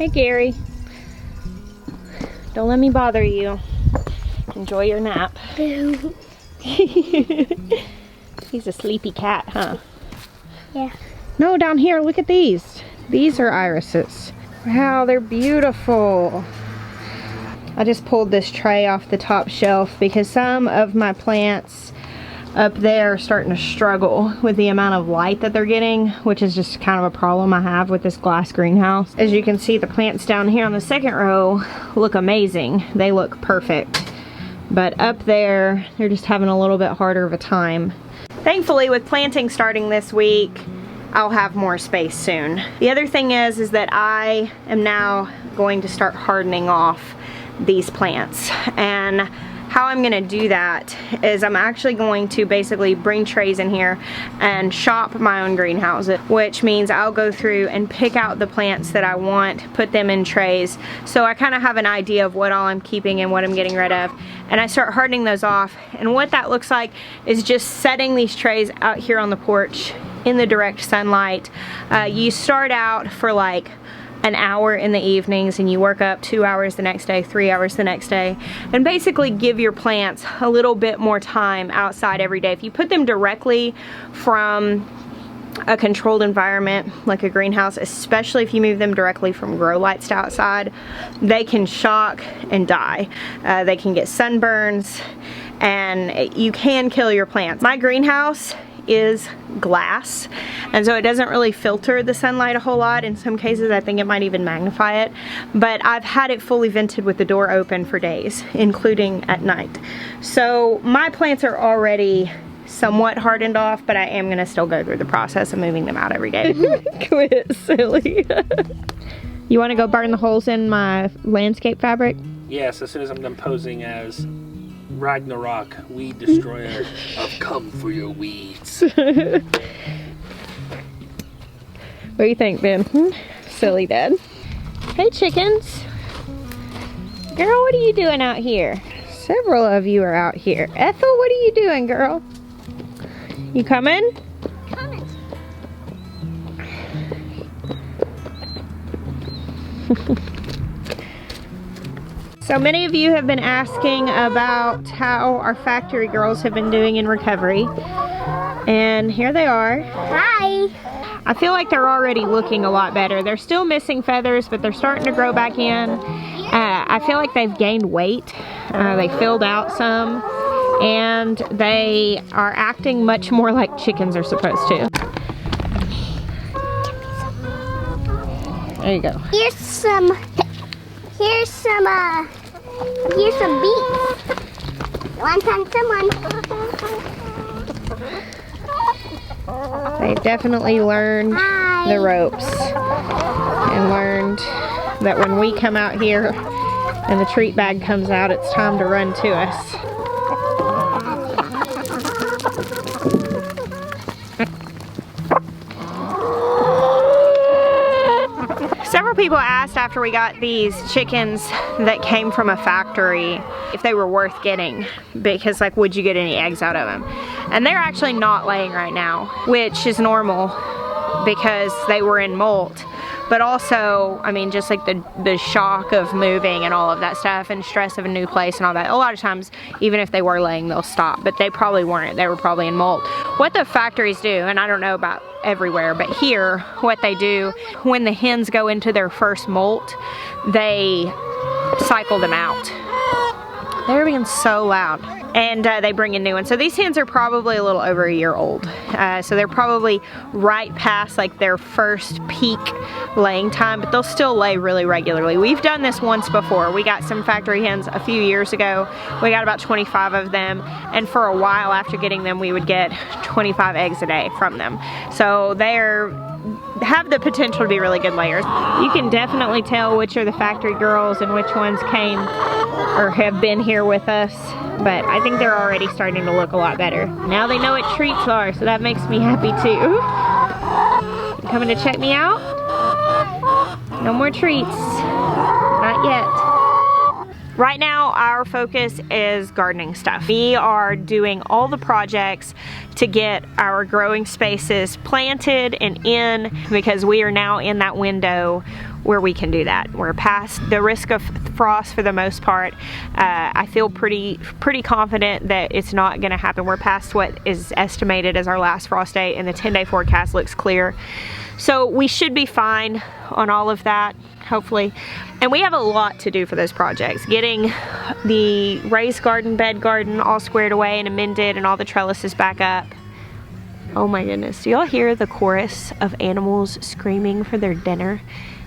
Hey, Gary. Don't let me bother you. Enjoy your nap. He's a sleepy cat, huh? Yeah. No, down here, look at these. These are irises. Wow, they're beautiful. I just pulled this tray off the top shelf because some of my plants up there are starting to struggle with the amount of light that they're getting, which is just kind of a problem I have with this glass greenhouse. As you can see, the plants down here on the second row look amazing. They look perfect. But up there, they're just having a little bit harder of a time. Thankfully, with planting starting this week, I'll have more space soon. The other thing is that I am now going to start hardening off these plants. And how I'm gonna do that is I'm actually going to basically bring trays in here and shop my own greenhouses, which means I'll go through and pick out the plants that I want, put them in trays, so I kind of have an idea of what all I'm keeping and what I'm getting rid of, and I start hardening those off. And what that looks like is just setting these trays out here on the porch in the direct sunlight. You start out for like an hour in the evenings and you work up 2 hours the next day, 3 hours the next day, and basically give your plants a little bit more time outside every day. If you put them directly from a controlled environment like a greenhouse, especially if you move them directly from grow lights to outside, they can shock and die. They can get sunburns and you can kill your plants. My greenhouse is glass, and so it doesn't really filter the sunlight a whole lot. In some cases I think it might even magnify it, but I've had it fully vented with the door open for days, including at night. So my plants are already somewhat hardened off, but I am gonna still go through the process of moving them out every day. Quit, silly. You want to go burn the holes in my landscape fabric? Yes, as soon as I'm done posing as Ragnarok, weed destroyer. I've come for your weeds. What do you think, Ben? Silly dad. Hey, chickens. Girl, what are you doing out here? Several of you are out here. Ethel, what are you doing, girl? You coming? Coming. So many of you have been asking about how our factory girls have been doing in recovery. And here they are. Hi. I feel like they're already looking a lot better. They're still missing feathers, but they're starting to grow back in. I feel like they've gained weight. They filled out some. And they are acting much more like chickens are supposed to. There you go. Here's some beets. Want someone? They've definitely learned the ropes and learned that when we come out here and the treat bag comes out, it's time to run to us. Several people asked after we got these chickens that came from a factory if they were worth getting, because like, would you get any eggs out of them? And they're actually not laying right now, which is normal because they were in molt. But also, I mean, just like the shock of moving and all of that stuff and stress of a new place and all that, a lot of times, even if they were laying, they'll stop. But they probably weren't. They were probably in molt. What the factories do, and I don't know about everywhere, but here, what they do, when the hens go into their first molt, they cycle them out. They're being so loud. And they bring in new ones. So these hens are probably a little over a year old. So they're probably right past like their first peak laying time, but they'll still lay really regularly. We've done this once before. We got some factory hens a few years ago. We got about 25 of them, and for a while after getting them, we would get 25 eggs a day from them. So they're have the potential to be really good layers. You can definitely tell which are the factory girls and which ones came or have been here with us, but I think they're already starting to look a lot better. Now they know what treats are, so that makes me happy too. You coming to check me out? No more treats. Not yet. Right now, our focus is gardening stuff. We are doing all the projects to get our growing spaces planted and in, because we are now in that window where we can do that. We're past the risk of frost for the most part. I feel pretty confident that it's not gonna happen. We're past what is estimated as our last frost date, and the 10-day forecast looks clear. So we should be fine on all of that, hopefully. And we have a lot to do for those projects. Getting the raised garden, bed garden all squared away and amended, and all the trellises back up. Oh my goodness, do y'all hear the chorus of animals screaming for their dinner?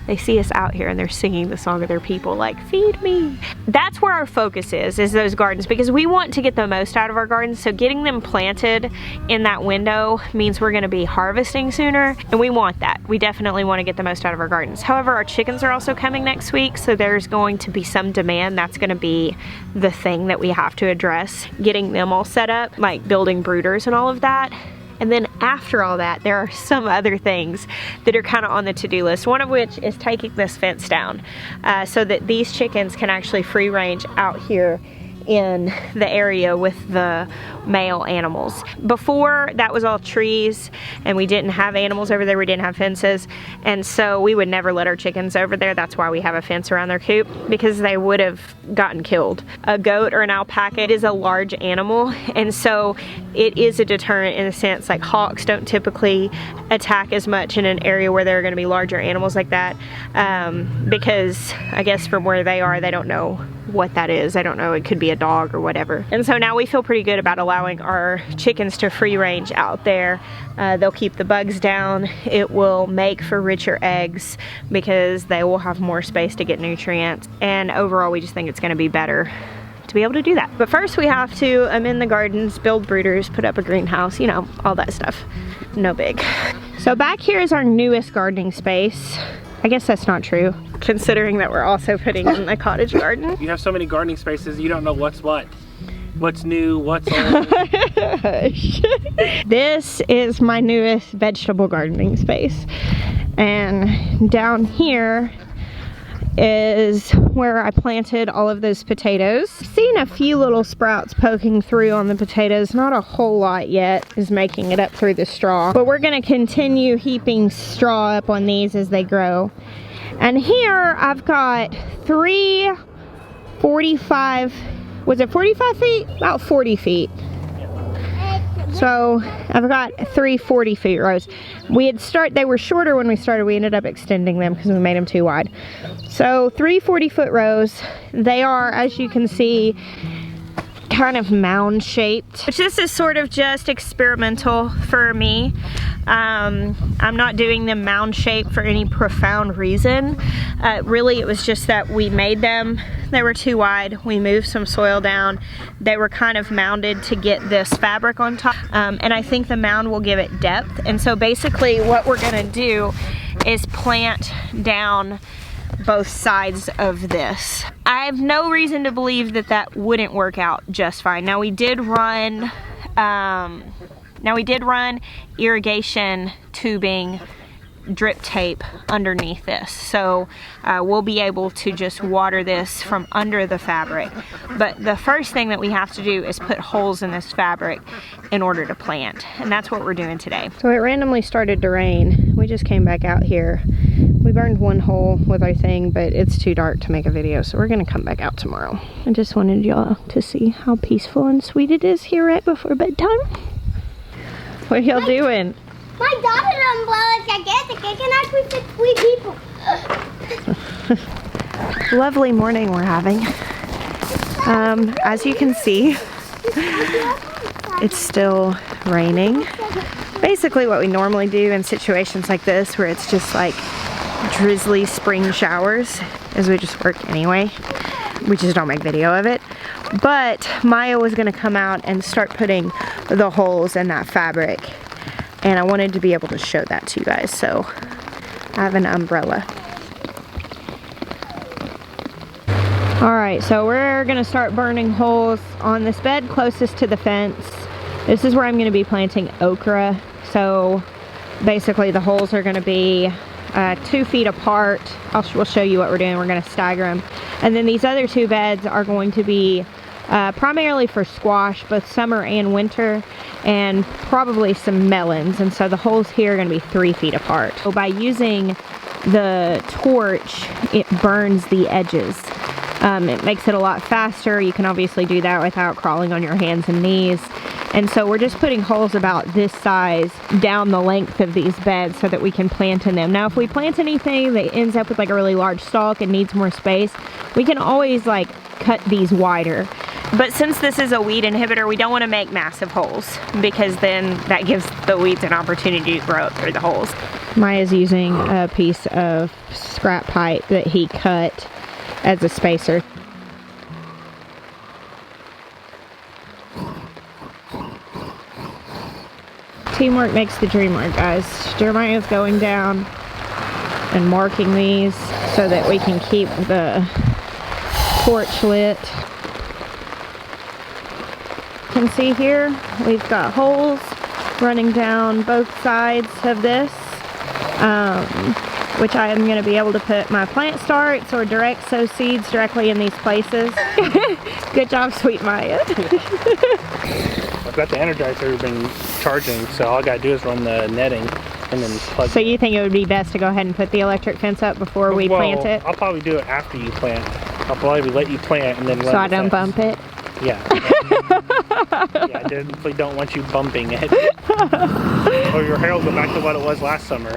They see us out here and they're singing the song of their people, like, feed me. That's where our focus is those gardens, because we want to get the most out of our gardens. So getting them planted in that window means we're gonna be harvesting sooner, and we want that. We definitely want to get the most out of our gardens. However, our chickens are also coming next week, so there's going to be some demand. That's gonna be the thing that we have to address, getting them all set up, like building brooders and all of that. And then after all that, there are some other things that are kind of on the to-do list, one of which is taking this fence down so that these chickens can actually free range out here in the area with the male animals. Before, that was all trees and we didn't have animals over there, we didn't have fences, and so we would never let our chickens over there. That's why we have a fence around their coop, because they would have gotten killed. A goat or an alpaca is a large animal, and so it is a deterrent in a sense. Like hawks don't typically attack as much in an area where there are going to be larger animals like that, because I guess from where they are, they don't know what that is. I don't know, it could be a dog or whatever. And so now we feel pretty good about allowing our chickens to free range out there. They'll keep the bugs down. It will make for richer eggs because they will have more space to get nutrients. And overall, we just think it's gonna be better to be able to do that. But first we have to amend the gardens, build brooders, put up a greenhouse, you know, all that stuff. No big. So back here is our newest gardening space. I guess that's not true, considering that we're also putting in a cottage garden. You have so many gardening spaces, you don't know what's what. What's new, what's old. This is my newest vegetable gardening space. And down here is where I planted all of those potatoes. Seen a few little sprouts poking through on the potatoes. Not a whole lot yet is making it up through the straw, but we're gonna continue heaping straw up on these as they grow. And here I've got 3 45, was it 45 feet? About 40 feet. So I've got 3 40-foot rows. They were shorter when we started. We ended up extending them because we made them too wide. So 3 40-foot rows. They are, as you can see, kind of mound shaped, which this is sort of just experimental for me. I'm not doing them mound shaped for any profound reason. Really, it was just that we made them. They were too wide. We moved some soil down. They were kind of mounded to get this fabric on top. And I think the mound will give it depth. And so basically what we're gonna do is plant down both sides of this. I have no reason to believe that that wouldn't work out just fine. Now we did run irrigation tubing, drip tape underneath this, so we'll be able to just water this from under the fabric. But the first thing that we have to do is put holes in this fabric in order to plant, and that's what we're doing today. So it randomly started to rain. We just came back out here. We burned one hole with our thing, but it's too dark to make a video, so we're gonna come back out tomorrow. I just wanted y'all to see how peaceful and sweet it is here right before bedtime. What are y'all doing? My daughter umbrella is gigantic. It can actually fit 3 people. Lovely morning we're having. As you can see, it's still raining. Basically what we normally do in situations like this, where it's just like drizzly spring showers, is we just work anyway. We just don't make video of it. But Maya was gonna come out and start putting the holes in that fabric, and I wanted to be able to show that to you guys, so I have an umbrella. Alright, so we're gonna start burning holes on this bed closest to the fence. This is where I'm gonna be planting okra. So basically the holes are gonna be 2 feet apart. We'll show you what we're doing. We're gonna stagger them. And then these other 2 beds are going to be primarily for squash, both summer and winter, and probably some melons. And so the holes here are gonna be 3 feet apart. So by using the torch, it burns the edges. It makes it a lot faster. You can obviously do that without crawling on your hands and knees. And so we're just putting holes about this size down the length of these beds so that we can plant in them. Now, if we plant anything that ends up with like a really large stalk and needs more space, we can always like cut these wider. But since this is a weed inhibitor, we don't want to make massive holes because then that gives the weeds an opportunity to grow up through the holes. Maya's using a piece of scrap pipe that he cut as a spacer. Teamwork makes the dream work, guys. Jeremiah's going down and marking these so that we can keep the torch lit. You can see here we've got holes running down both sides of this, which I am going to be able to put my plant starts or direct sow seeds directly in these places. Good job, sweet Maya. I've got the Energizer been charging, so all I gotta do is run the netting and then plug. So you think it would be best to go ahead and put the electric fence up before we plant it? I'll probably do it after you plant. I'll probably let you plant and then run so I don't bump it? Yeah. Yeah, I definitely don't want you bumping it. Or your hair will go back to what it was last summer.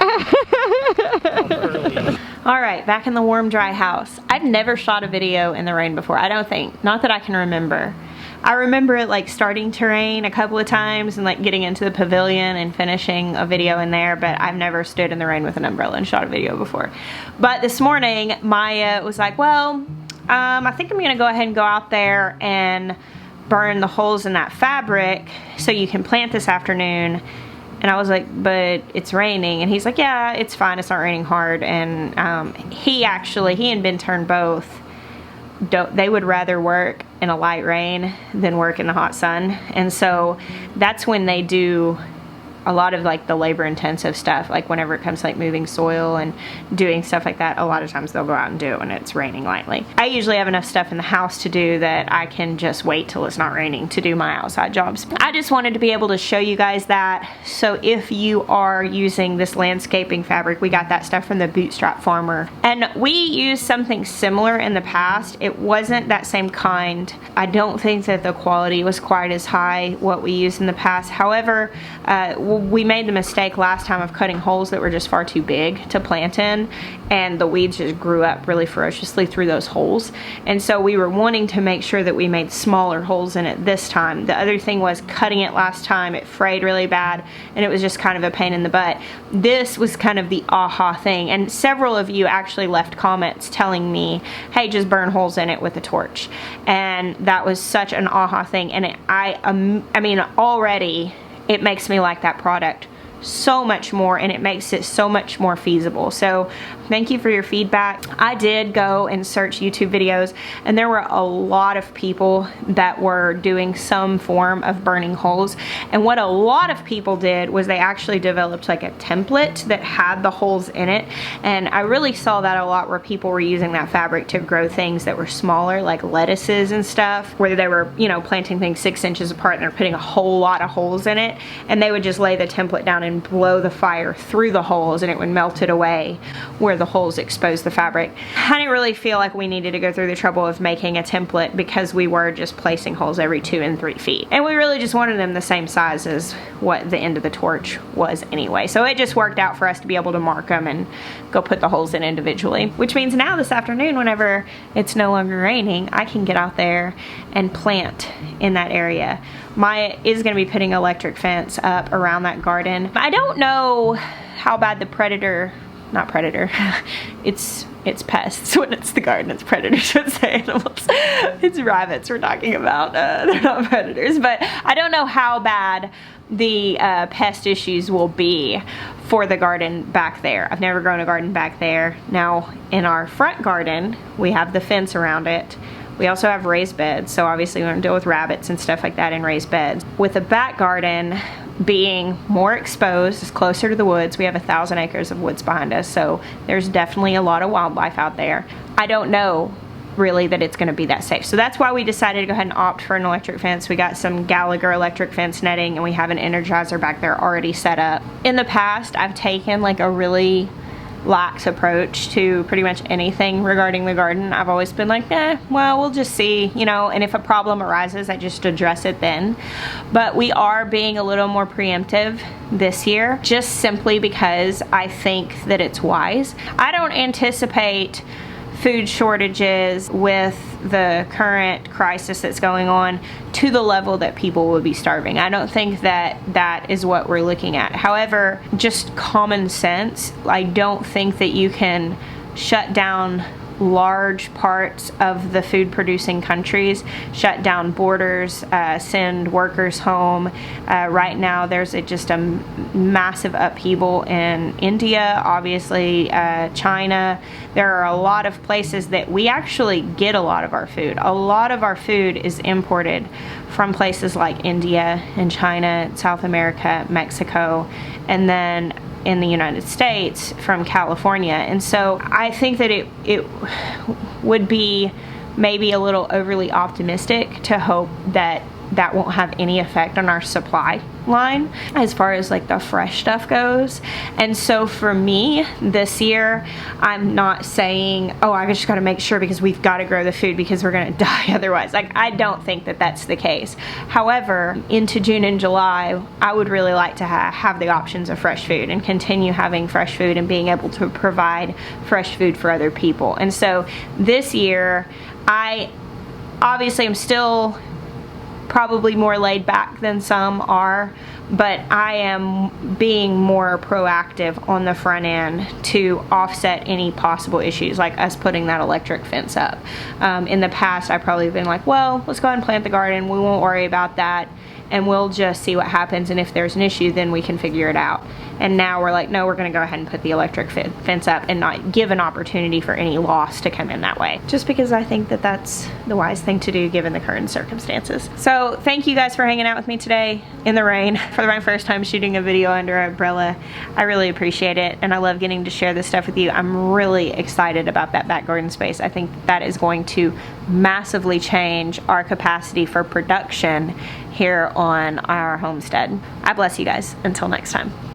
Alright, back in the warm, dry house. I've never shot a video in the rain before, I don't think. Not that I can remember. I remember it like starting to rain a couple of times and like getting into the pavilion and finishing a video in there, but I've never stood in the rain with an umbrella and shot a video before. But this morning, Maya was like, well, I think I'm gonna go ahead and go out there and burn the holes in that fabric so you can plant this afternoon. And I was like, but it's raining. And he's like, yeah, it's fine, it's not raining hard. And he and Ben Turn both, they would rather work in a light rain than work in the hot sun. And so that's when they do a lot of like the labor intensive stuff, like whenever it comes to like moving soil and doing stuff like that, a lot of times they'll go out and do it when it's raining lightly. I usually have enough stuff in the house to do that I can just wait till it's not raining to do my outside jobs. I just wanted to be able to show you guys that. So if you are using this landscaping fabric, we got that stuff from the Bootstrap Farmer. And we used something similar in the past. It wasn't that same kind. I don't think that the quality was quite as high what we used in the past. However, we made the mistake last time of cutting holes that were just far too big to plant in, and the weeds just grew up really ferociously through those holes. And so we were wanting to make sure that we made smaller holes in it this time. The other thing was cutting it last time, it frayed really bad and it was just kind of a pain in the butt. This was kind of the aha thing, and several of you actually left comments telling me, hey, just burn holes in it with a torch. And that was such an aha thing, and I mean already it makes me like that product so much more, and it makes it so much more feasible. So thank you for your feedback. I did go and search YouTube videos, and there were a lot of people that were doing some form of burning holes. And what a lot of people did was they actually developed like a template that had the holes in it. And I really saw that a lot where people were using that fabric to grow things that were smaller, like lettuces and stuff, where they were, you know, planting things 6 inches apart and they're putting a whole lot of holes in it. And they would just lay the template down and blow the fire through the holes, and it would melt it away where the holes exposed the fabric. I didn't really feel like we needed to go through the trouble of making a template because we were just placing holes every 2 and 3 feet. And we really just wanted them the same size as what the end of the torch was anyway. So it just worked out for us to be able to mark them and go put the holes in individually. Which means now this afternoon, whenever it's no longer raining, I can get out there and plant in that area. Maya is going to be putting electric fence up around that garden. I don't know how bad the it's pests. When it's the garden, it's predators. It's animals. It's rabbits we're talking about. They're not predators. But I don't know how bad the pest issues will be for the garden back there. I've never grown a garden back there. Now, in our front garden, we have the fence around it. We also have raised beds, so obviously we don't deal with rabbits and stuff like that in raised beds. With the back garden being more exposed, it's closer to the woods. We have 1,000 acres of woods behind us, so there's definitely a lot of wildlife out there. I don't know really that it's going to be that safe. So that's why we decided to go ahead and opt for an electric fence. We got some Gallagher electric fence netting, and we have an Energizer back there already set up. In the past, I've taken like a really lax approach to pretty much anything regarding the garden. I've always been like, well, we'll just see, you know, and if a problem arises, I just address it then. But we are being a little more preemptive this year, just simply because I think that it's wise. I don't anticipate food shortages with the current crisis that's going on to the level that people will be starving. I don't think that that is what we're looking at. However, just common sense, I don't think that you can shut down large parts of the food producing countries, shut down borders, send workers home. Right now there's just a massive upheaval in India, obviously China. There are a lot of places that we actually get a lot of our food. A lot of our food is imported from places like India and China, South America, Mexico, and then in the United States from California. And so I think that it would be maybe a little overly optimistic to hope that that won't have any effect on our supply line as far as like the fresh stuff goes. And so for me this year, I'm not saying, oh, I just got to make sure because we've got to grow the food because we're going to die otherwise. Like, I don't think that that's the case. However, into June and July, I would really like to have the options of fresh food and continue having fresh food and being able to provide fresh food for other people. And so this year, I obviously am still probably more laid back than some are, but I am being more proactive on the front end to offset any possible issues, like us putting that electric fence up. In the past, I've probably been like, well, let's go ahead and plant the garden, we won't worry about that, and we'll just see what happens, and if there's an issue, then we can figure it out. And now we're like, no, we're gonna go ahead and put the electric fence up and not give an opportunity for any loss to come in that way. Just because I think that that's the wise thing to do given the current circumstances. So thank you guys for hanging out with me today in the rain for my first time shooting a video under an umbrella. I really appreciate it, and I love getting to share this stuff with you. I'm really excited about that back garden space. I think that is going to massively change our capacity for production here on our homestead. I bless you guys. Until next time.